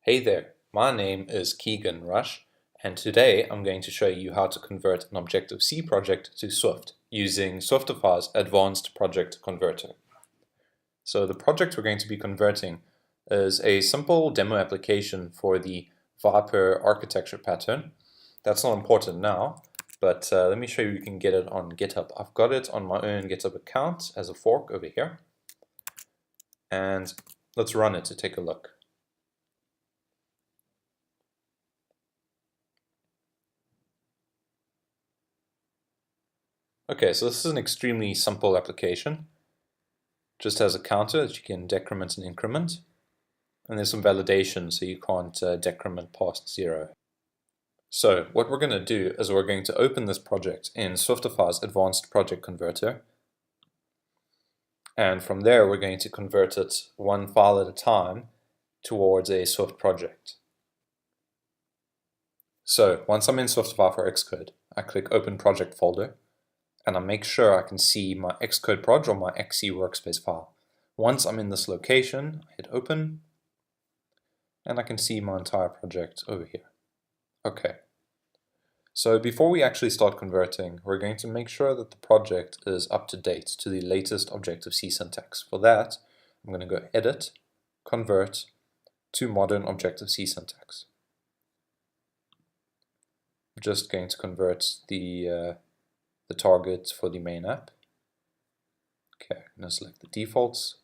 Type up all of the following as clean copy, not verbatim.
Hey there, my name is Keegan Rush, and today I'm going to show you how to convert an Objective-C project to Swift using Swiftify's Advanced Project Converter. So the project we're going to be converting is a simple demo application for the Viper architecture pattern. That's not important now, but let me show you can get it on GitHub. I've got it on my own GitHub account as a fork over here, and let's run it to take a look. Okay, so this is an extremely simple application. Just has a counter that you can decrement and increment, and there's some validation so you can't decrement past 0. So what we're going to do is we're going to open this project in Swiftify's Advanced Project Converter, and from there we're going to convert it one file at a time towards a Swift project. So once I'm in Swiftify for Xcode, I click Open Project folder, and I make sure I can see my Xcode proj or my XC workspace file. Once I'm in this location, I hit open, and I can see my entire project over here. Okay, so before we actually start converting, we're going to make sure that the project is up to date to the latest Objective-C syntax. For that, I'm going to go Edit, Convert to Modern Objective-C syntax. I'm just going to convert the target for the main app. Okay, I'm going to select the defaults.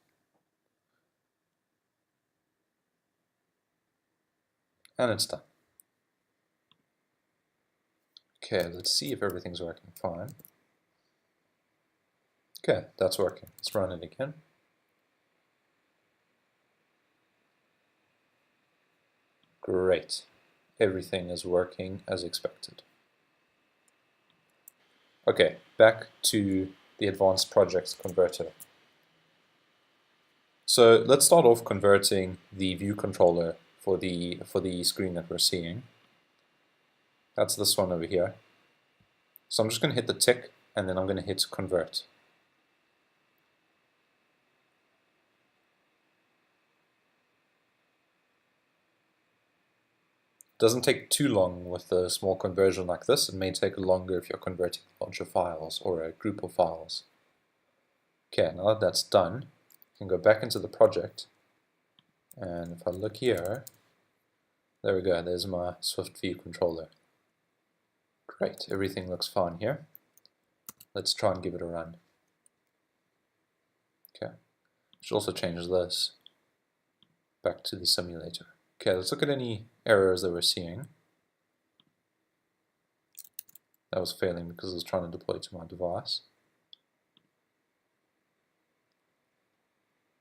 And it's done. Okay, let's see if everything's working fine. Okay, that's working. Let's run it again. Great. Everything is working as expected. Okay, back to the Advanced Projects Converter. So let's start off converting the view controller for the screen that we're seeing. That's this one over here. So I'm just going to hit the tick, and then I'm going to hit Convert. Doesn't take too long with a small conversion like this. It may take longer if you're converting larger files or a group of files. Okay, now that that's done, you can go back into the project, and if I look here, there we go, there's my Swift view controller. Great, everything looks fine here. Let's try and give it a run. Okay, should also change this back to the simulator. Okay, let's look at any errors that we're seeing. That was failing because I was trying to deploy to my device.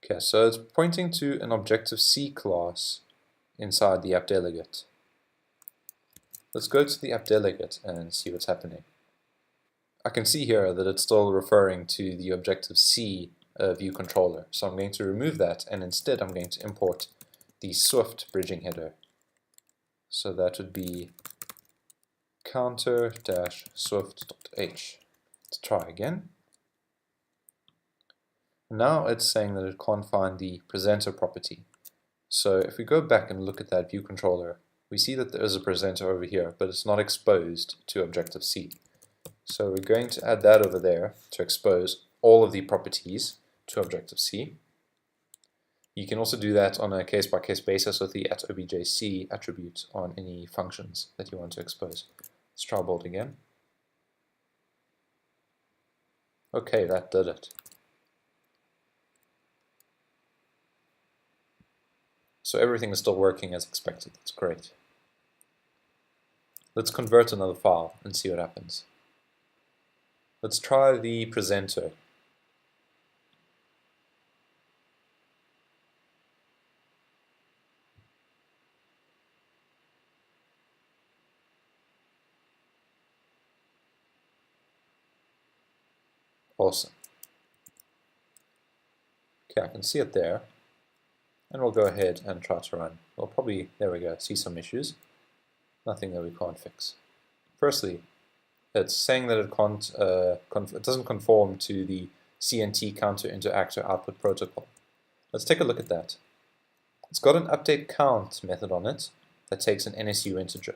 Okay, so it's pointing to an Objective-C class inside the app delegate. Let's go to the app delegate and see what's happening. I can see here that it's still referring to the Objective-C view controller, so I'm going to remove that, and instead I'm going to import the Swift bridging header. So that would be counter-swift.h. Let's try again. Now it's saying that it can't find the presenter property. So if we go back and look at that view controller, we see that there is a presenter over here, but it's not exposed to Objective-C. So we're going to add that over there to expose all of the properties to Objective-C. You can also do that on a case-by-case basis with the @objc attribute on any functions that you want to expose. Let's try build again. Okay, that did it. So everything is still working as expected. That's great. Let's convert another file and see what happens. Let's try the presenter. Awesome. Okay, I can see it there, and we'll go ahead and try to run. We'll probably, there we go, see some issues. Nothing that we can't fix. Firstly, it's saying that it can't, it doesn't conform to the CNT counter into actor output protocol. Let's take a look at that. It's got an update count method on it that takes an NSU integer.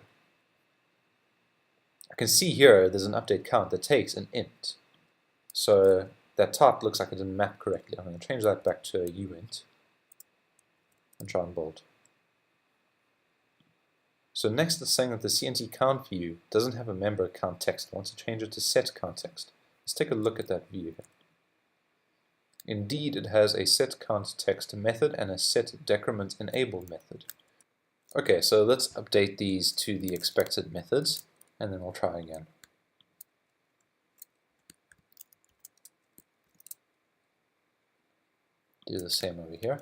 I can see here there's an update count that takes an int. So that type looks like it didn't map correctly. I'm going to change that back to a uint and try and build. So next it's saying that the CNT count view doesn't have a member count text. I want to change it to set count text. Let's take a look at that view here. Indeed, it has a set count text method and a set decrement enable method. Okay, so let's update these to the expected methods, and then we'll try again. Do the same over here.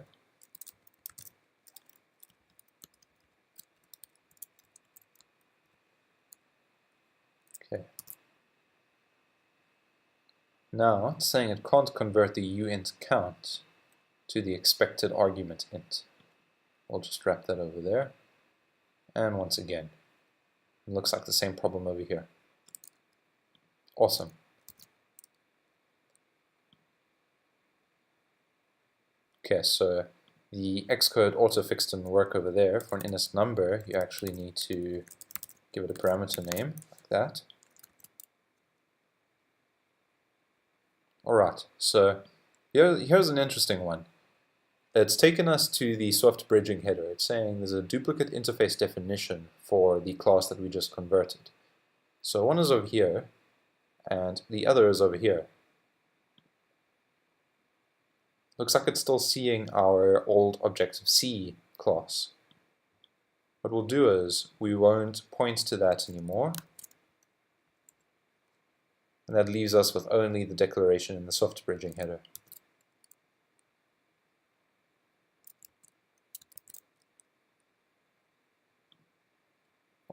Okay. Now it's saying it can't convert the uint count to the expected argument int. We'll just wrap that over there. And once again, it looks like the same problem over here. Awesome. Okay, so the Xcode autofix didn't work over there. For an init number, you actually need to give it a parameter name, like that. Alright, so here's an interesting one. It's taken us to the Swift bridging header. It's saying there's a duplicate interface definition for the class that we just converted. So one is over here, and the other is over here. Looks like it's still seeing our old Objective-C class. What we'll do is we won't point to that anymore. And that leaves us with only the declaration in the Swift bridging header.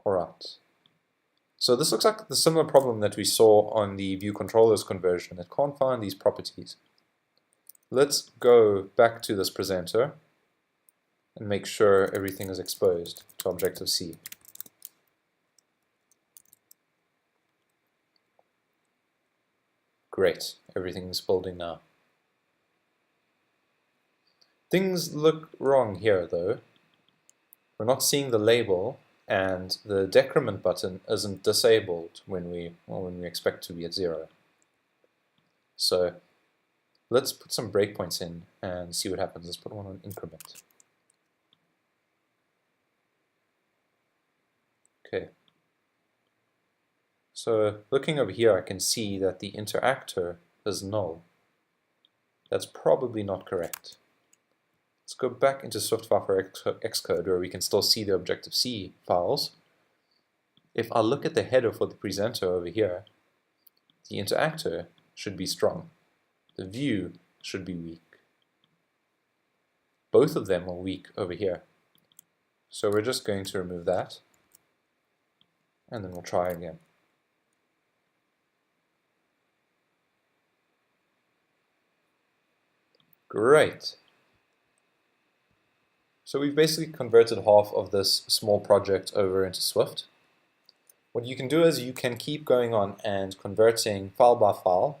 Alright. So this looks like the similar problem that we saw on the view controllers conversion. It can't find these properties. Let's go back to this presenter and make sure everything is exposed to Objective-C. Great, everything's building now. Things look wrong here though. We're not seeing the label, and the decrement button isn't disabled when we expect to be at 0. So let's put some breakpoints in and see what happens. Let's put one on increment. Okay. So looking over here, I can see that the interactor is null. That's probably not correct. Let's go back into Swiftify for Xcode where we can still see the Objective-C files. If I look at the header for the presenter over here, the interactor should be strong. The view should be weak. Both of them are weak over here. So we're just going to remove that, and then we'll try again. Great. So we've basically converted half of this small project over into Swift. What you can do is you can keep going on and converting file by file.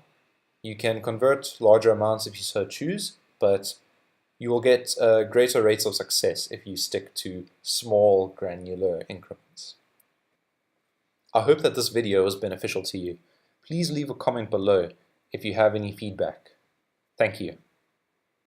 You can convert larger amounts if you so choose, but you will get greater rates of success if you stick to small granular increments. I hope that this video was beneficial to you. Please leave a comment below if you have any feedback. Thank you.